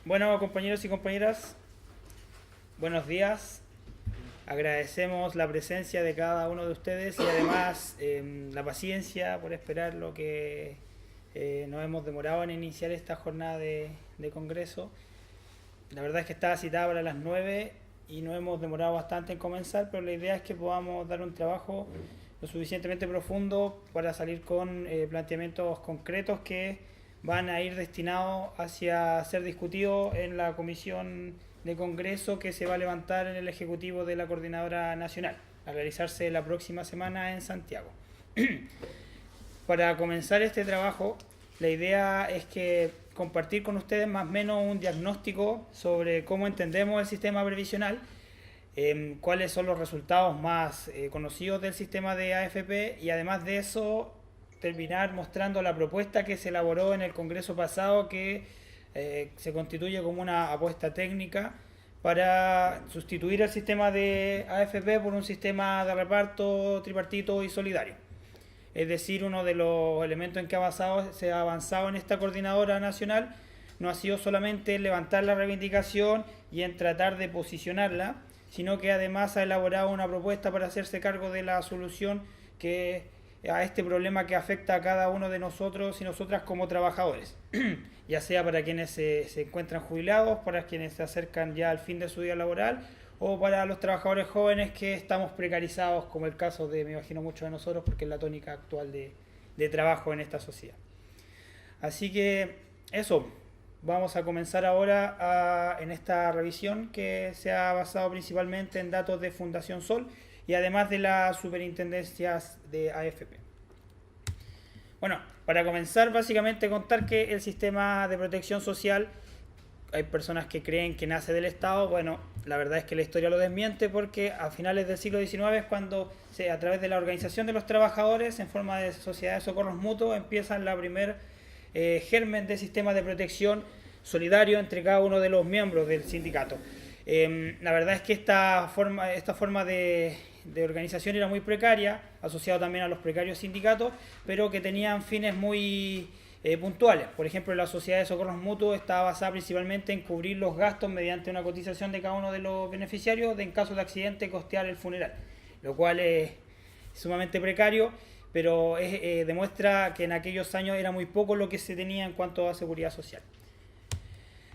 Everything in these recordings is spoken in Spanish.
Bueno, compañeros y compañeras, buenos días. Agradecemos la presencia de cada uno de ustedes y además la paciencia por esperar lo que nos hemos demorado en iniciar esta jornada de congreso. La verdad es que estaba citada para las 9 y nos hemos demorado bastante en comenzar, pero la idea es que podamos dar un trabajo lo suficientemente profundo para salir con planteamientos concretos que van a ir destinados hacia ser discutidos en la comisión de congreso que se va a levantar en el ejecutivo de la coordinadora nacional, a realizarse la próxima semana en Santiago. Para comenzar este trabajo, la idea es que compartir con ustedes más o menos un diagnóstico sobre cómo entendemos el sistema previsional, cuáles son los resultados más conocidos del sistema de AFP y además de eso terminar mostrando la propuesta que se elaboró en el Congreso pasado que se constituye como una apuesta técnica para sustituir el sistema de AFP por un sistema de reparto tripartito y solidario. Es decir, uno de los elementos en que se ha avanzado en esta coordinadora nacional no ha sido solamente levantar la reivindicación y en tratar de posicionarla, sino que además ha elaborado una propuesta para hacerse cargo de la solución a este problema que afecta a cada uno de nosotros y nosotras como trabajadores, ya sea para quienes se encuentran jubilados, para quienes se acercan ya al fin de su día laboral, o para los trabajadores jóvenes que estamos precarizados, como el caso de, me imagino, muchos de nosotros, porque es la tónica actual de trabajo en esta sociedad. Así que eso, vamos a comenzar ahora en esta revisión que se ha basado principalmente en datos de Fundación Sol y además de las superintendencias de AFP. Bueno, para comenzar, básicamente contar que el sistema de protección social, hay personas que creen que nace del Estado. Bueno, la verdad es que la historia lo desmiente porque a finales del siglo XIX es cuando a través de la organización de los trabajadores en forma de sociedades de socorros mutuos empiezan la primer germen de sistema de protección solidario entre cada uno de los miembros del sindicato. La verdad es que esta forma de organización era muy precaria, asociado también a los precarios sindicatos, pero que tenían fines muy puntuales. Por ejemplo, la sociedad de socorros mutuos estaba basada principalmente en cubrir los gastos mediante una cotización de cada uno de los beneficiarios en caso de accidente costear el funeral, lo cual es sumamente precario, pero demuestra que en aquellos años era muy poco lo que se tenía en cuanto a seguridad social.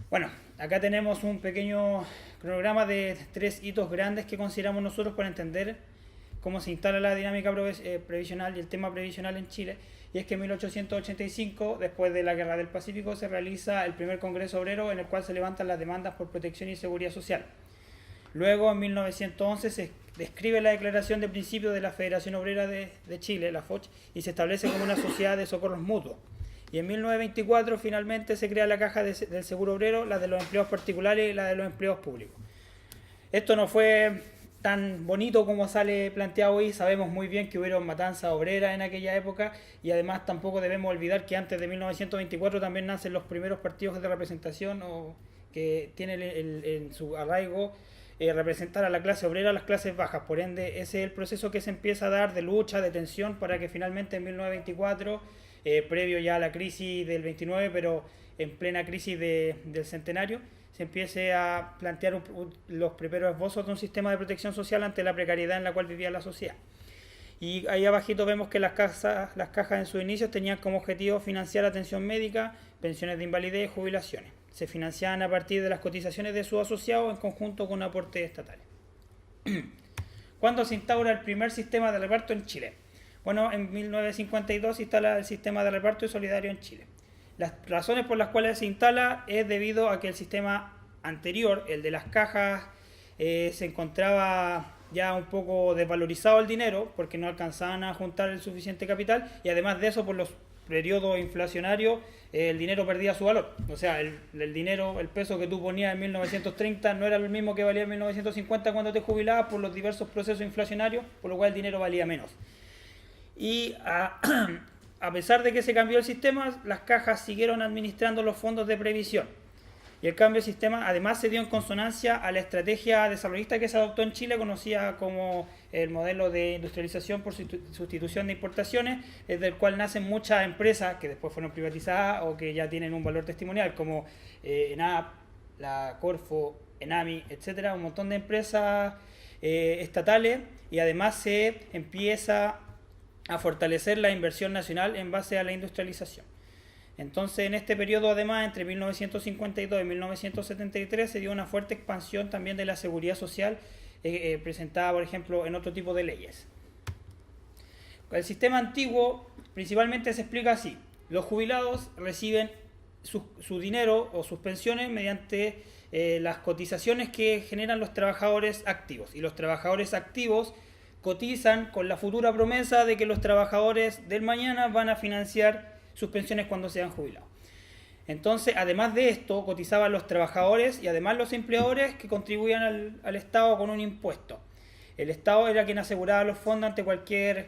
Bueno, acá tenemos un pequeño cronograma de 3 hitos grandes que consideramos nosotros para entender cómo se instala la dinámica previsional y el tema previsional en Chile. Y es que en 1885, después de la Guerra del Pacífico, se realiza el primer Congreso Obrero en el cual se levantan las demandas por protección y seguridad social. Luego, en 1911, se describe la Declaración de Principios de la Federación Obrera de Chile, la FOCH, y se establece como una sociedad de socorros mutuos. Y en 1924 finalmente se crea la caja del seguro obrero, la de los empleados particulares y la de los empleados públicos. Esto no fue tan bonito como sale planteado hoy. Sabemos muy bien que hubieron matanzas obreras en aquella época y además tampoco debemos olvidar que antes de 1924 también nacen los primeros partidos de representación que tienen en su arraigo representar a la clase obrera, a las clases bajas. Por ende, ese es el proceso que se empieza a dar de lucha, de tensión, para que finalmente en 1924, previo ya a la crisis del 29, pero en plena crisis del centenario, se empiece a plantear los primeros esbozos de un sistema de protección social ante la precariedad en la cual vivía la sociedad. Y ahí abajito vemos que las cajas en sus inicios tenían como objetivo financiar atención médica, pensiones de invalidez y jubilaciones. Se financiaban a partir de las cotizaciones de sus asociados en conjunto con aportes estatales. ¿Cuándo se instaura el primer sistema de reparto en Chile? Bueno, en 1952 se instala el sistema de reparto y solidario en Chile. Las razones por las cuales se instala es debido a que el sistema anterior, el de las cajas, se encontraba ya un poco desvalorizado el dinero porque no alcanzaban a juntar el suficiente capital y además de eso por los periodos inflacionarios el dinero perdía su valor. O sea, el dinero, el peso que tú ponías en 1930 no era el mismo que valía en 1950 cuando te jubilabas por los diversos procesos inflacionarios, por lo cual el dinero valía menos. Y a pesar de que se cambió el sistema, las cajas siguieron administrando los fondos de previsión. Y el cambio de sistema además se dio en consonancia a la estrategia desarrollista que se adoptó en Chile, conocida como el modelo de industrialización por sustitución de importaciones, desde el cual nacen muchas empresas que después fueron privatizadas o que ya tienen un valor testimonial, como ENAP, la Corfo, Enami, etcétera, un montón de empresas estatales, y además se empieza a fortalecer la inversión nacional en base a la industrialización. Entonces, en este periodo, además, entre 1952 y 1973, se dio una fuerte expansión también de la seguridad social, presentada, por ejemplo, en otro tipo de leyes. El sistema antiguo principalmente se explica así: los jubilados reciben su dinero o sus pensiones mediante las cotizaciones que generan los trabajadores activos, y los trabajadores activos cotizan con la futura promesa de que los trabajadores del mañana van a financiar sus pensiones cuando sean jubilados. Entonces, además de esto, cotizaban los trabajadores y además los empleadores, que contribuían al Estado con un impuesto. El Estado era quien aseguraba los fondos ante cualquier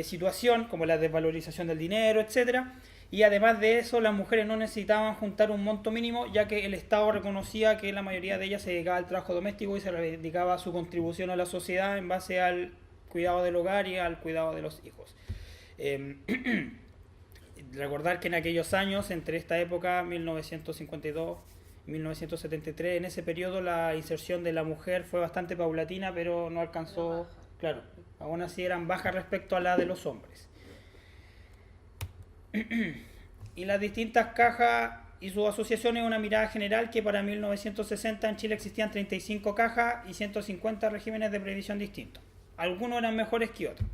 situación, como la desvalorización del dinero, etcétera. Y además de eso, las mujeres no necesitaban juntar un monto mínimo, ya que el Estado reconocía que la mayoría de ellas se dedicaba al trabajo doméstico y se dedicaba a su contribución a la sociedad en base al cuidado del hogar y al cuidado de los hijos. Recordar que en aquellos años, entre esta época, 1952 y 1973, en ese periodo la inserción de la mujer fue bastante paulatina, pero no alcanzó, claro, aún así eran bajas respecto a la de los hombres. Y las distintas cajas y sus asociaciones, una mirada general que para 1960 en Chile existían 35 cajas y 150 regímenes de previsión distintos. Algunos eran mejores que otros.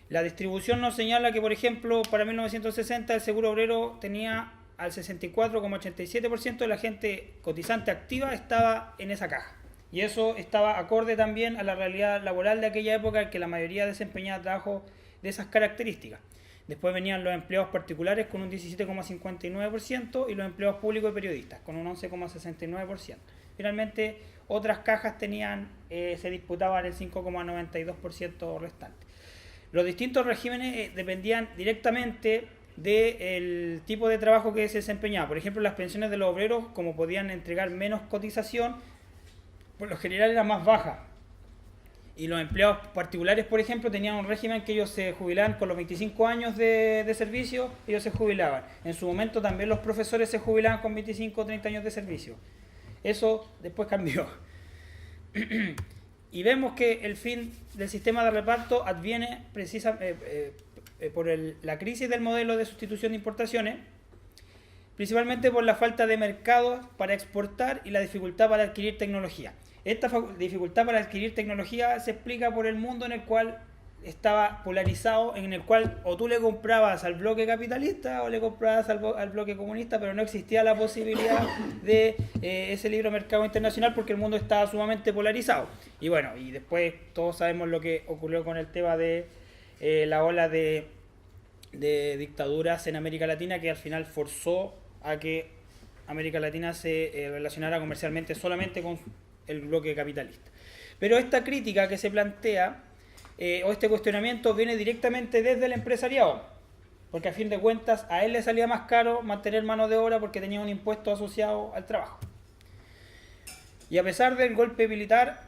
La distribución nos señala que, por ejemplo, para 1960 el seguro obrero tenía al 64,87% de la gente cotizante activa estaba en esa caja. Y eso estaba acorde también a la realidad laboral de aquella época, en que la mayoría desempeñaba trabajo de esas características. Después venían los empleados particulares con un 17,59% y los empleados públicos y periodistas con un 11,69%. Finalmente, otras cajas se disputaban el 5,92% restante. Los distintos regímenes dependían directamente del tipo de trabajo que se desempeñaba. Por ejemplo, las pensiones de los obreros, como podían entregar menos cotización, por lo general eran más bajas. Y los empleados particulares, por ejemplo, tenían un régimen que ellos se jubilaban con los 25 años de servicio, ellos se jubilaban. En su momento también los profesores se jubilaban con 25 o 30 años de servicio. Eso después cambió. Y vemos que el fin del sistema de reparto adviene por la crisis del modelo de sustitución de importaciones, principalmente por la falta de mercados para exportar y la dificultad para adquirir tecnología. Esta dificultad para adquirir tecnología se explica por el mundo en el cual estaba polarizado, en el cual o tú le comprabas al bloque capitalista o le comprabas al bloque comunista, pero no existía la posibilidad de ese libre mercado internacional porque el mundo estaba sumamente polarizado. Y bueno, y después todos sabemos lo que ocurrió con el tema de la ola de dictaduras en América Latina, que al final forzó a que América Latina se relacionara comercialmente solamente con el bloque capitalista. Pero esta crítica que se plantea o este cuestionamiento viene directamente desde el empresariado, porque a fin de cuentas a él le salía más caro mantener mano de obra porque tenía un impuesto asociado al trabajo. Y a pesar del golpe militar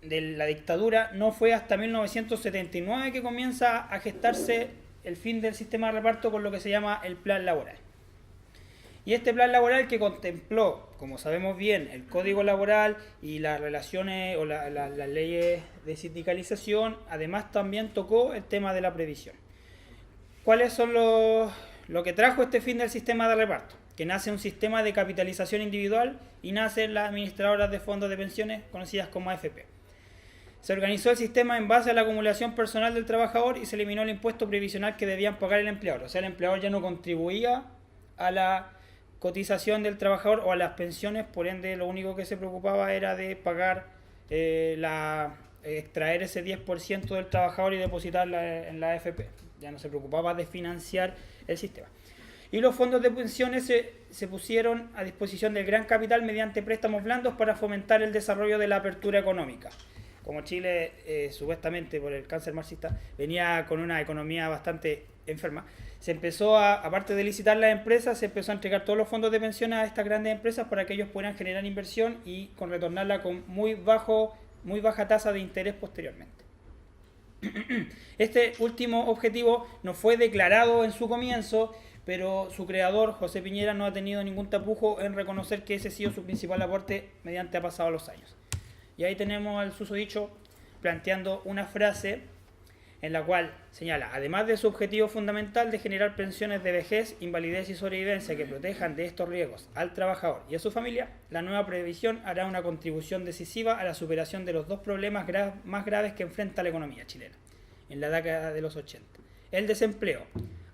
de la dictadura, no fue hasta 1979 que comienza a gestarse el fin del sistema de reparto con lo que se llama el plan laboral. Y este plan laboral, que contempló, como sabemos bien, el código laboral y las relaciones o las leyes de sindicalización, además también tocó el tema de la previsión. ¿Cuáles son lo que trajo este fin del sistema de reparto? Que nace un sistema de capitalización individual y nacen las administradoras de fondos de pensiones conocidas como AFP. Se organizó el sistema en base a la acumulación personal del trabajador y se eliminó el impuesto previsional que debían pagar el empleador. O sea, el empleador ya no contribuía a la cotización del trabajador o a las pensiones, por ende lo único que se preocupaba era de pagar extraer ese 10% del trabajador y depositarla en la AFP. Ya no se preocupaba de financiar el sistema. Y los fondos de pensiones se pusieron a disposición del gran capital mediante préstamos blandos para fomentar el desarrollo de la apertura económica. Como Chile, supuestamente por el cáncer marxista, venía con una economía bastante enferma, se empezó aparte de licitar las empresas, se empezó a entregar todos los fondos de pensiones a estas grandes empresas para que ellos puedan generar inversión y con retornarla con muy baja tasa de interés posteriormente. Este último objetivo no fue declarado en su comienzo, pero su creador, José Piñera, no ha tenido ningún tapujo en reconocer que ese ha sido su principal aporte mediante ha pasado los años. Y ahí tenemos al susodicho planteando una frase en la cual señala, además de su objetivo fundamental de generar pensiones de vejez, invalidez y sobrevivencia que protejan de estos riesgos al trabajador y a su familia, la nueva previsión hará una contribución decisiva a la superación de los dos problemas más graves que enfrenta la economía chilena en la década de los 80. El desempleo,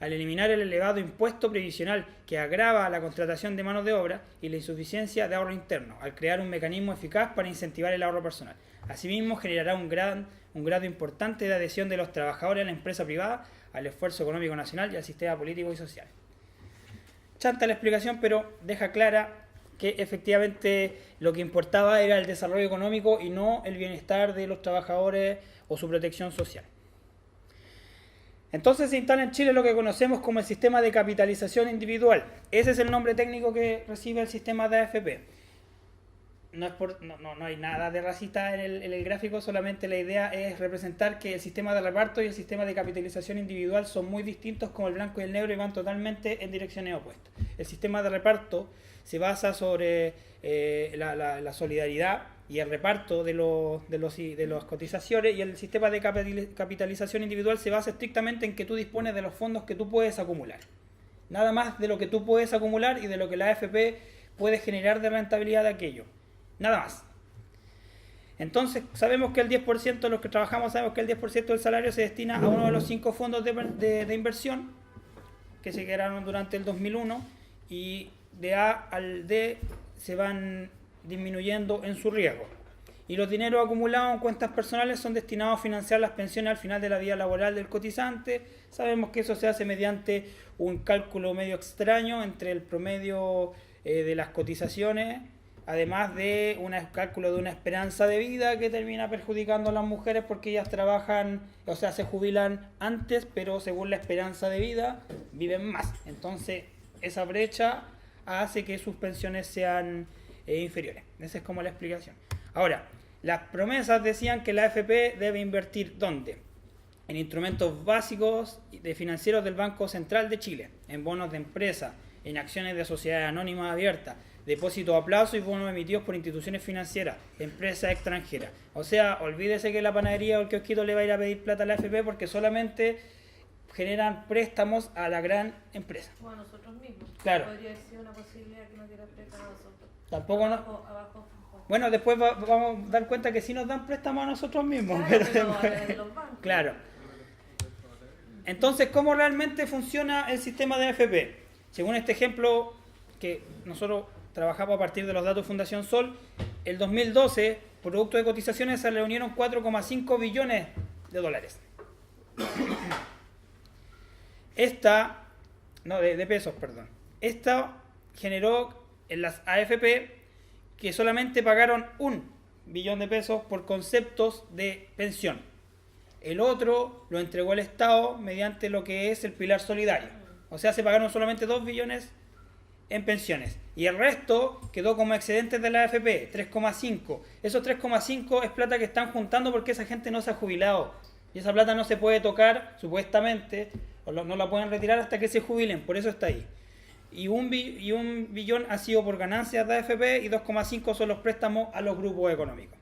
al eliminar el elevado impuesto previsional que agrava la contratación de mano de obra y la insuficiencia de ahorro interno, al crear un mecanismo eficaz para incentivar el ahorro personal. Asimismo, generará un grado importante de adhesión de los trabajadores a la empresa privada, al esfuerzo económico nacional y al sistema político y social. Chanta la explicación, pero deja clara que efectivamente lo que importaba era el desarrollo económico y no el bienestar de los trabajadores o su protección social. Entonces se instala en Chile lo que conocemos como el sistema de capitalización individual. Ese es el nombre técnico que recibe el sistema de AFP. No hay nada de racista en el gráfico, solamente la idea es representar que el sistema de reparto y el sistema de capitalización individual son muy distintos como el blanco y el negro y van totalmente en direcciones opuestas. El sistema de reparto se basa sobre la solidaridad y el reparto de las cotizaciones, y el sistema de capitalización individual se basa estrictamente en que tú dispones de los fondos que tú puedes acumular. Nada más de lo que tú puedes acumular y de lo que la AFP puede generar de rentabilidad de aquello. Nada más. Entonces, sabemos que el 10% de los que trabajamos, sabemos que el 10% del salario se destina a uno de los 5 fondos de inversión que se crearon durante el 2001 y de A al D se van disminuyendo en su riesgo. Y los dineros acumulados en cuentas personales son destinados a financiar las pensiones al final de la vida laboral del cotizante. Sabemos que eso se hace mediante un cálculo medio extraño entre el promedio de las cotizaciones, además de un cálculo de una esperanza de vida que termina perjudicando a las mujeres porque ellas trabajan, o sea, se jubilan antes, pero según la esperanza de vida viven más. Entonces, esa brecha hace que sus pensiones sean inferiores. Esa es como la explicación. Ahora, las promesas decían que la AFP debe invertir ¿dónde? En instrumentos básicos de financieros del Banco Central de Chile, en bonos de empresa, en acciones de sociedades anónimas abiertas, depósitos a plazo y bonos emitidos por instituciones financieras, empresas extranjeras. O sea, olvídese que la panadería o el kiosquito le va a ir a pedir plata a la AFP porque solamente generan préstamos a la gran empresa. O a nosotros mismos. Claro. Podría haber sido una posibilidad que nos diera préstamo a nosotros. Tampoco Abajo. Bueno, después vamos a dar cuenta que sí nos dan préstamos a nosotros mismos. Claro, pero de los bancos. Claro. Entonces, ¿cómo realmente funciona el sistema de AFP? Según este ejemplo que nosotros trabajamos a partir de los datos de Fundación Sol, el 2012, producto de cotizaciones, se reunieron 4,5 billones de dólares. De pesos, perdón. Esta generó en las AFP que solamente pagaron 1 billón de pesos por conceptos de pensión. El otro lo entregó el Estado mediante lo que es el pilar solidario. O sea, se pagaron solamente 2 billones en pensiones. Y el resto quedó como excedentes de la AFP, 3,5. Esos 3,5 es plata que están juntando porque esa gente no se ha jubilado. Y esa plata no se puede tocar, supuestamente, o no la pueden retirar hasta que se jubilen. Por eso está ahí. Y un billón ha sido por ganancias de AFP y 2,5 son los préstamos a los grupos económicos.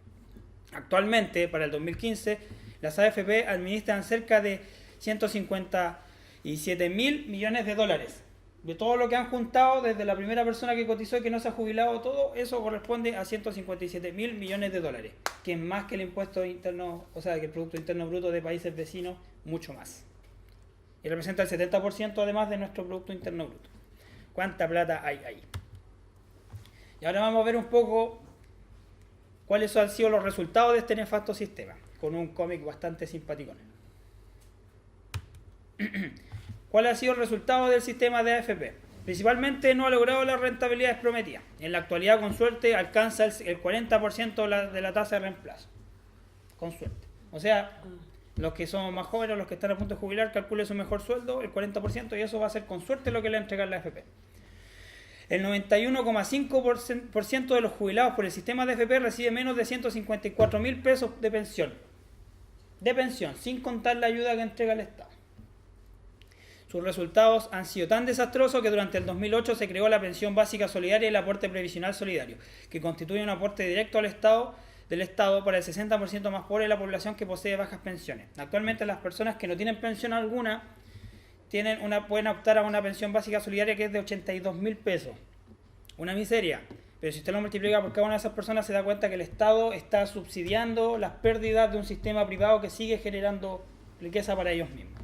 Actualmente, para el 2015, las AFP administran cerca de 157.000 millones de dólares. De todo lo que han juntado desde la primera persona que cotizó y que no se ha jubilado, todo eso corresponde a 157.000 millones de dólares, que es más que el impuesto interno, o sea, que el Producto Interno Bruto de países vecinos, mucho más. Y representa el 70% además de nuestro Producto Interno Bruto. ¿Cuánta plata hay ahí? Y ahora vamos a ver un poco cuáles han sido los resultados de este nefasto sistema, con un cómic bastante simpático. ¿Cuál ha sido el resultado del sistema de AFP? Principalmente no ha logrado las rentabilidades prometidas. En la actualidad, con suerte, alcanza el 40% de la tasa de reemplazo. Con suerte. O sea, los que son más jóvenes, los que están a punto de jubilar, calcule su mejor sueldo, el 40%, y eso va a ser con suerte lo que le va a entregar la AFP. El 91,5% de los jubilados por el sistema de AFP recibe menos de 154.000 pesos de pensión. De pensión, sin contar la ayuda que entrega el Estado. Sus resultados han sido tan desastrosos que durante el 2008 se creó la pensión básica solidaria y el aporte previsional solidario, que constituye un aporte directo al Estado del Estado para el 60% más pobre de la población que posee bajas pensiones. Actualmente las personas que no tienen pensión alguna pueden optar a una pensión básica solidaria que es de 82.000 pesos. Una miseria. Pero si usted lo multiplica por cada una de esas personas se da cuenta que el Estado está subsidiando las pérdidas de un sistema privado que sigue generando riqueza para ellos mismos.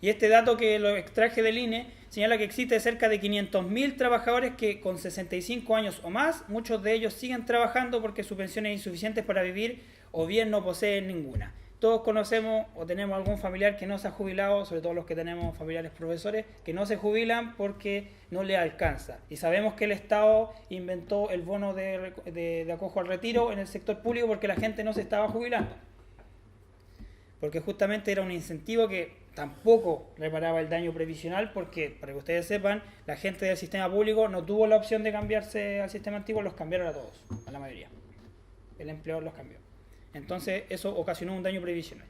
Y este dato que lo extraje del INE señala que existe cerca de 500.000 trabajadores que con 65 años o más, muchos de ellos siguen trabajando porque su pensión es insuficiente para vivir o bien no poseen ninguna. Todos conocemos o tenemos algún familiar que no se ha jubilado, sobre todo los que tenemos familiares profesores, que no se jubilan porque no le alcanza. Y sabemos que el Estado inventó el bono de acojo al retiro en el sector público porque la gente no se estaba jubilando. Porque justamente era un incentivo que tampoco reparaba el daño previsional porque, para que ustedes sepan, la gente del sistema público no tuvo la opción de cambiarse al sistema antiguo, los cambiaron a todos, a la mayoría. El empleador los cambió. Entonces eso ocasionó un daño previsional.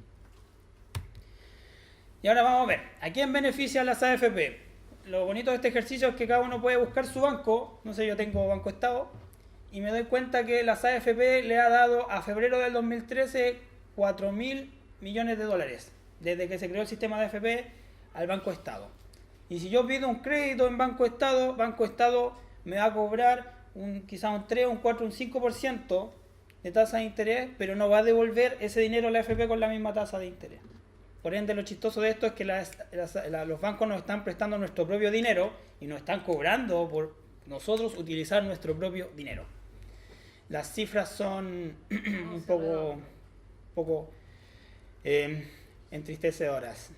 Y ahora vamos a ver, ¿a quién beneficia las AFP? Lo bonito de este ejercicio es que cada uno puede buscar su banco. No sé, yo tengo Banco Estado y me doy cuenta que las AFP le ha dado a febrero del 2013 4.000 millones de dólares desde que se creó el sistema de AFP al Banco Estado. Y si yo pido un crédito en Banco Estado me va a cobrar quizá un 3, un 4, un 5% de tasa de interés, pero no va a devolver ese dinero a la AFP con la misma tasa de interés. Por ende, lo chistoso de esto es que los bancos nos están prestando nuestro propio dinero y nos están cobrando por nosotros utilizar nuestro propio dinero. Las cifras son un poco entristecedoras.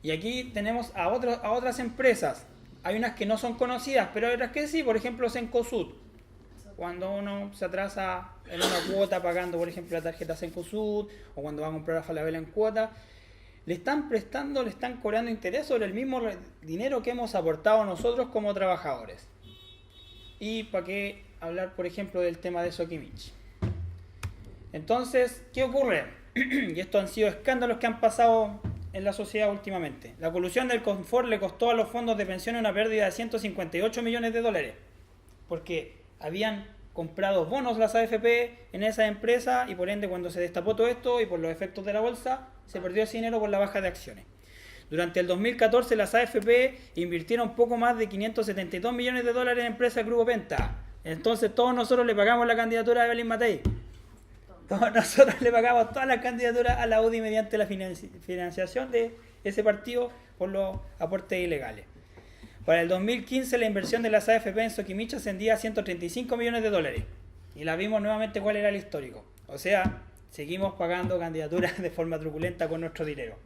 Y aquí tenemos a otras empresas. Hay unas que no son conocidas, pero hay otras que sí. Por ejemplo, Cencosud. Cuando uno se atrasa en una cuota pagando, por ejemplo, la tarjeta Cencosud, o cuando va a comprar a Falabella en cuota, le están cobrando interés sobre el mismo dinero que hemos aportado nosotros como trabajadores. Y para qué hablar, por ejemplo, del tema de Sokimich. Entonces, ¿qué ocurre? Y estos han sido escándalos que han pasado en la sociedad últimamente. La colusión del Confort le costó a los fondos de pensión una pérdida de 158 millones de dólares, porque habían comprado bonos las AFP en esa empresa y por ende cuando se destapó todo esto y por los efectos de la bolsa, se perdió ese dinero por la baja de acciones. Durante el 2014 las AFP invirtieron poco más de 572 millones de dólares en empresas del Grupo Penta. Entonces todos nosotros le pagamos la candidatura a Evelyn Matei. Todos nosotros le pagamos todas las candidaturas a la UDI mediante la financiación de ese partido por los aportes ilegales. Para el 2015 la inversión de las AFP en Sokimich ascendía a 135 millones de dólares. Y la vimos nuevamente cuál era el histórico. O sea, seguimos pagando candidaturas de forma truculenta con nuestro dinero.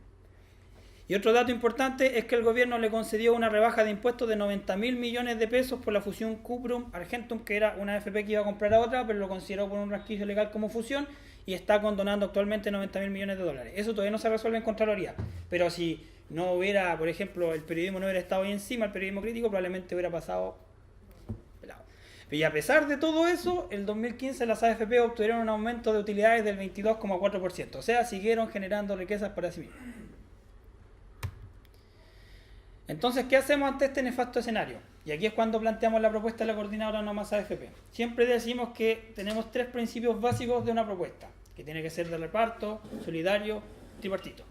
Y otro dato importante es que el gobierno le concedió una rebaja de impuestos de 90.000 millones de pesos por la fusión Cuprum-Argentum, que era una AFP que iba a comprar a otra, pero lo consideró por un resquicio legal como fusión y está condonando actualmente 90.000 millones de dólares. Eso todavía no se resuelve en Contraloría, pero si no hubiera, por ejemplo, el periodismo no hubiera estado ahí encima, el periodismo crítico probablemente hubiera pasado pelado. Y a pesar de todo eso, en 2015 las AFP obtuvieron un aumento de utilidades del 22,4%, o sea, siguieron generando riquezas para sí mismos. Entonces, ¿qué hacemos ante este nefasto escenario? Y aquí es cuando planteamos la propuesta de la coordinadora No Más AFP. Siempre decimos que tenemos 3 principios básicos de una propuesta, que tiene que ser de reparto, solidario, tripartito.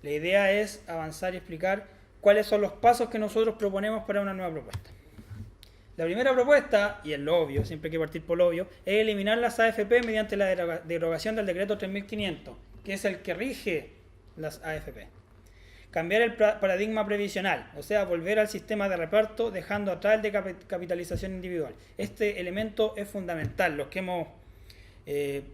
La idea es avanzar y explicar cuáles son los pasos que nosotros proponemos para una nueva propuesta. La primera propuesta, y es lo obvio, siempre hay que partir por lo obvio, es eliminar las AFP mediante la derogación del decreto 3500, que es el que rige las AFP. Cambiar el paradigma previsional, o sea, volver al sistema de reparto dejando atrás el de capitalización individual. Este elemento es fundamental. Los que hemos,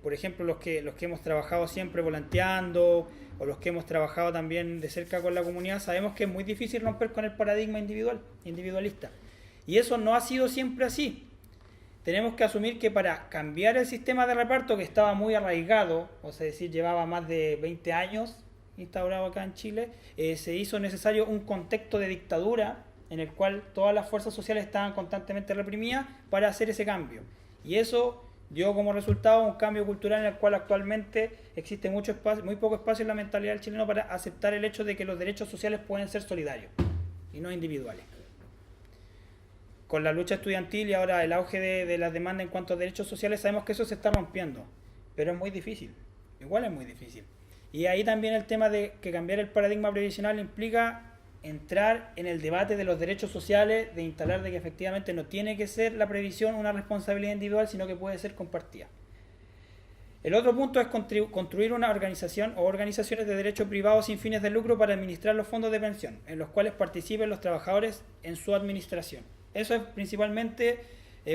por ejemplo, los que hemos trabajado siempre volanteando o los que hemos trabajado también de cerca con la comunidad, sabemos que es muy difícil romper con el paradigma individualista. Y eso no ha sido siempre así. Tenemos que asumir que para cambiar el sistema de reparto que estaba muy arraigado, o sea, decir, llevaba más de 20 años instaurado acá en Chile, se hizo necesario un contexto de dictadura en el cual todas las fuerzas sociales estaban constantemente reprimidas para hacer ese cambio. Y eso dio como resultado un cambio cultural en el cual actualmente existe mucho espacio, muy poco espacio en la mentalidad del chileno para aceptar el hecho de que los derechos sociales pueden ser solidarios y no individuales. Con la lucha estudiantil y ahora el auge de las demandas en cuanto a derechos sociales, sabemos que eso se está rompiendo, pero es muy difícil, igual es muy difícil. Y ahí también el tema de que cambiar el paradigma previsional implica entrar en el debate de los derechos sociales, de instalar de que efectivamente no tiene que ser la previsión una responsabilidad individual, sino que puede ser compartida. El otro punto es construir una organización o organizaciones de derecho privado sin fines de lucro para administrar los fondos de pensión, en los cuales participen los trabajadores en su administración. Eso es principalmente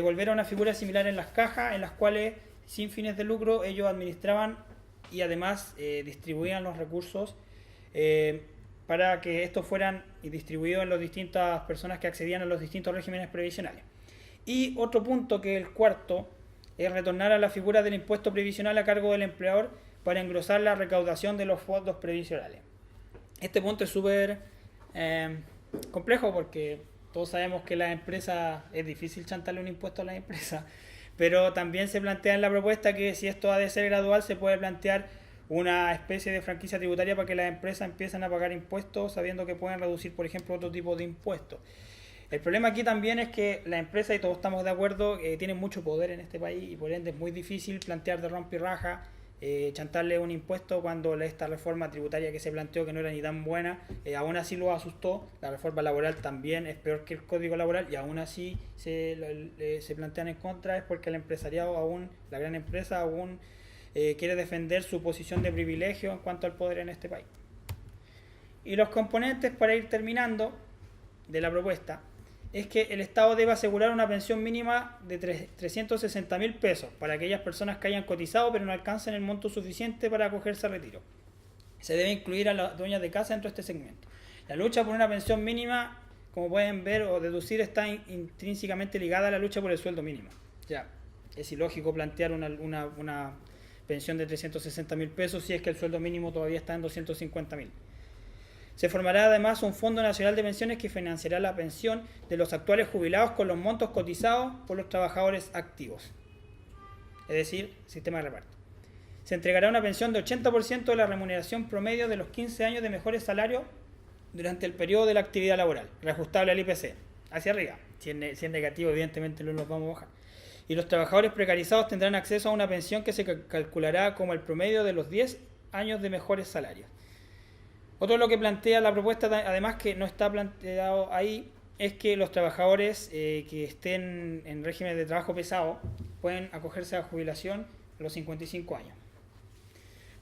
volver a una figura similar en las cajas, en las cuales sin fines de lucro ellos administraban y además distribuían los recursos para que estos fueran distribuidos en las distintas personas que accedían a los distintos regímenes previsionales. Y otro punto, que es el cuarto, es retornar a la figura del impuesto previsional a cargo del empleador para engrosar la recaudación de los fondos previsionales. Este punto es súper complejo porque todos sabemos que las empresas, es difícil chantarle un impuesto a las empresas, pero también se plantea en la propuesta que si esto ha de ser gradual, se puede plantear una especie de franquicia tributaria para que las empresas empiecen a pagar impuestos sabiendo que pueden reducir, por ejemplo, otro tipo de impuestos. El problema aquí también es que las empresas, y todos estamos de acuerdo, tienen mucho poder en este país y por ende es muy difícil plantear de rompe y raja, chantarle un impuesto cuando esta reforma tributaria que se planteó, que no era ni tan buena, aún así lo asustó. La reforma laboral también es peor que el código laboral y aún así se plantean en contra, es porque el empresariado aún, la gran empresa aún quiere defender su posición de privilegio en cuanto al poder en este país. Y los componentes, para ir terminando, de la propuesta, es que el Estado debe asegurar una pensión mínima de 360.000 pesos para aquellas personas que hayan cotizado pero no alcancen el monto suficiente para acogerse a retiro. Se debe incluir a las dueñas de casa dentro de este segmento. La lucha por una pensión mínima, como pueden ver o deducir, está intrínsecamente ligada a la lucha por el sueldo mínimo. Ya, es ilógico plantear una pensión de 360.000 pesos si es que el sueldo mínimo todavía está en 250.000. Se formará además un Fondo Nacional de Pensiones que financiará la pensión de los actuales jubilados con los montos cotizados por los trabajadores activos, es decir, sistema de reparto. Se entregará una pensión de 80% de la remuneración promedio de los 15 años de mejores salarios durante el periodo de la actividad laboral, reajustable al IPC, hacia arriba. Si es negativo, evidentemente no los vamos a bajar. Y los trabajadores precarizados tendrán acceso a una pensión que se calculará como el promedio de los 10 años de mejores salarios. Otro lo que plantea la propuesta, además que no está planteado ahí, es que los trabajadores que estén en régimen de trabajo pesado pueden acogerse a jubilación a los 55 años.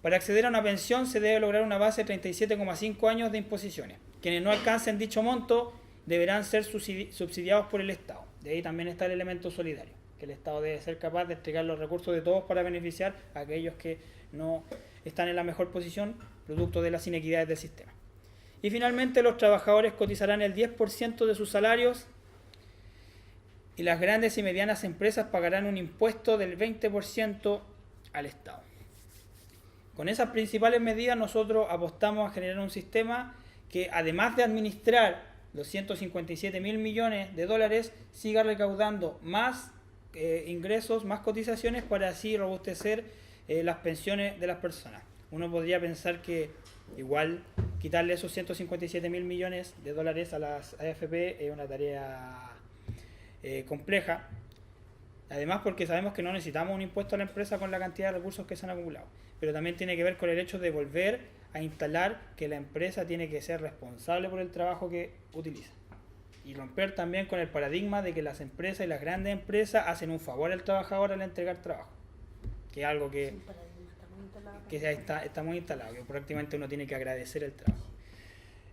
Para acceder a una pensión se debe lograr una base de 37,5 años de imposiciones. Quienes no alcancen dicho monto deberán ser subsidiados por el Estado. De ahí también está el elemento solidario, que el Estado debe ser capaz de entregar los recursos de todos para beneficiar a aquellos que no están en la mejor posición, producto de las inequidades del sistema. Y finalmente los trabajadores cotizarán el 10% de sus salarios y las grandes y medianas empresas pagarán un impuesto del 20% al Estado. Con esas principales medidas nosotros apostamos a generar un sistema que, además de administrar los 157.000 millones de dólares, siga recaudando más ingresos, más cotizaciones para así robustecer las pensiones de las personas. Uno podría pensar que igual quitarle esos 157.000 millones de dólares a las AFP es una tarea compleja, además porque sabemos que no necesitamos un impuesto a la empresa con la cantidad de recursos que se han acumulado, pero también tiene que ver con el hecho de volver a instalar que la empresa tiene que ser responsable por el trabajo que utiliza y romper también con el paradigma de que las empresas y las grandes empresas hacen un favor al trabajador al entregar trabajo, que es algo que ya está muy instalado, que prácticamente uno tiene que agradecer el trabajo.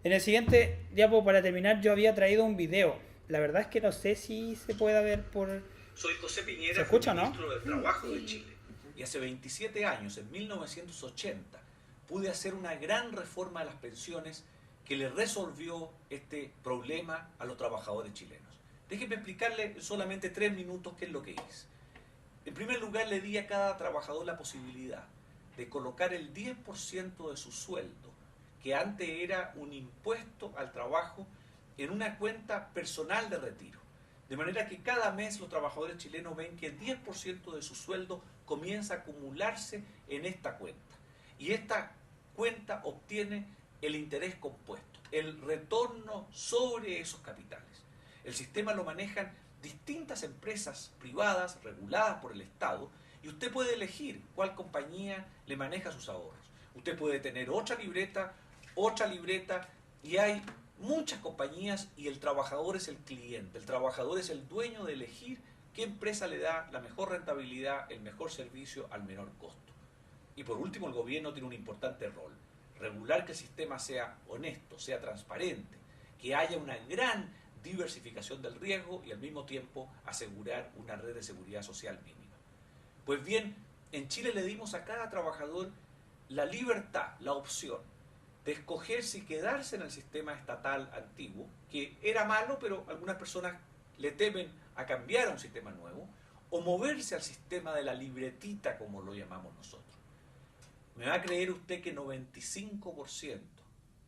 En el siguiente diapo, para terminar, yo había traído un video. La verdad es que no sé si se puede ver por... Soy José Piñera, ¿se escucha, ministro del Trabajo de Chile. Y hace 27 años, en 1980, pude hacer una gran reforma de las pensiones que le resolvió este problema a los trabajadores chilenos. Déjenme explicarle en solamente 3 minutos qué es lo que hice. En primer lugar, le di a cada trabajador la posibilidad de colocar el 10% de su sueldo, que antes era un impuesto al trabajo, en una cuenta personal de retiro. De manera que cada mes los trabajadores chilenos ven que el 10% de su sueldo comienza a acumularse en esta cuenta. Y esta cuenta obtiene el interés compuesto, el retorno sobre esos capitales. El sistema lo manejan distintas empresas privadas reguladas por el Estado y usted puede elegir cuál compañía le maneja sus ahorros. Usted puede tener otra libreta y hay muchas compañías y el trabajador es el cliente, el trabajador es el dueño de elegir qué empresa le da la mejor rentabilidad, el mejor servicio al menor costo. Y por último, el gobierno tiene un importante rol, regular que el sistema sea honesto, sea transparente, que haya una gran diversificación del riesgo y al mismo tiempo asegurar una red de seguridad social mínima. Pues bien, en Chile le dimos a cada trabajador la libertad, la opción de escoger si quedarse en el sistema estatal antiguo, que era malo, pero algunas personas le temen a cambiar a un sistema nuevo, o moverse al sistema de la libretita, como lo llamamos nosotros. ¿Me va a creer usted que 95%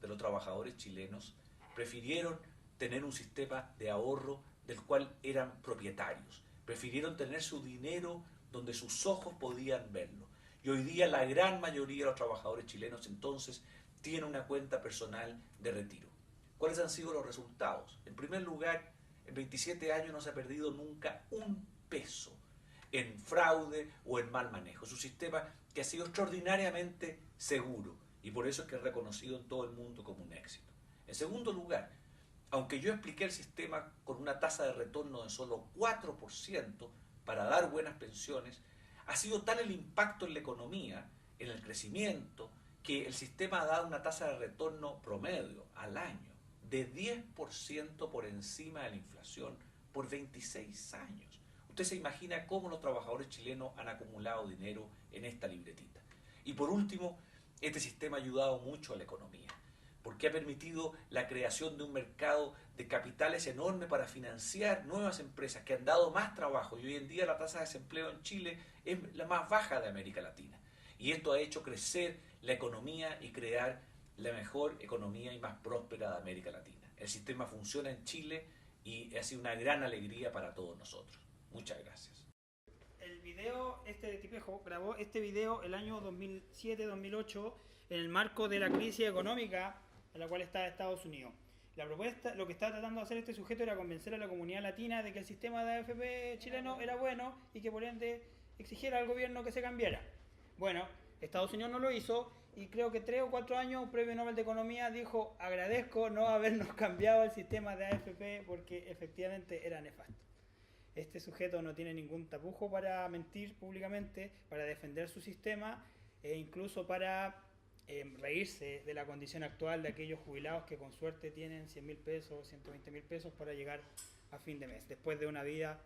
de los trabajadores chilenos prefirieron tener un sistema de ahorro del cual eran propietarios? Prefirieron tener su dinero donde sus ojos podían verlo. Y hoy día la gran mayoría de los trabajadores chilenos entonces tienen una cuenta personal de retiro. ¿Cuáles han sido los resultados? En primer lugar, en 27 años no se ha perdido nunca un peso en fraude o en mal manejo. Es un sistema que ha sido extraordinariamente seguro y por eso es que es reconocido en todo el mundo como un éxito. En segundo lugar, aunque yo expliqué el sistema con una tasa de retorno de solo 4% para dar buenas pensiones, ha sido tal el impacto en la economía, en el crecimiento, que el sistema ha dado una tasa de retorno promedio al año de 10% por encima de la inflación por 26 años. Usted se imagina cómo los trabajadores chilenos han acumulado dinero en esta libretita. Y por último, este sistema ha ayudado mucho a la economía, porque ha permitido la creación de un mercado de capitales enorme para financiar nuevas empresas que han dado más trabajo. Y hoy en día la tasa de desempleo en Chile es la más baja de América Latina. Y esto ha hecho crecer la economía y crear la mejor economía y más próspera de América Latina. El sistema funciona en Chile y ha sido una gran alegría para todos nosotros. Muchas gracias. El video, este de Tipejo grabó este video el año 2007-2008 en el marco de la crisis económica en la cual está Estados Unidos. La propuesta, lo que estaba tratando de hacer este sujeto era convencer a la comunidad latina de que el sistema de AFP chileno era bueno y que por ende exigiera al gobierno que se cambiara. Bueno, Estados Unidos no lo hizo y creo que 3 o 4 años un premio Nobel de Economía dijo: agradezco no habernos cambiado el sistema de AFP porque efectivamente era nefasto. Este sujeto no tiene ningún tapujo para mentir públicamente, para defender su sistema e incluso para reírse de la condición actual de aquellos jubilados que con suerte tienen 100.000 pesos, 120.000 pesos para llegar a fin de mes, después de una vida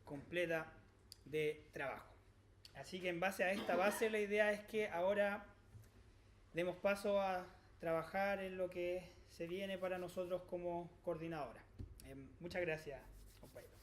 completa de trabajo. Así que en base a esta base la idea es que ahora demos paso a trabajar en lo que se viene para nosotros como coordinadora. Muchas gracias, compañeros.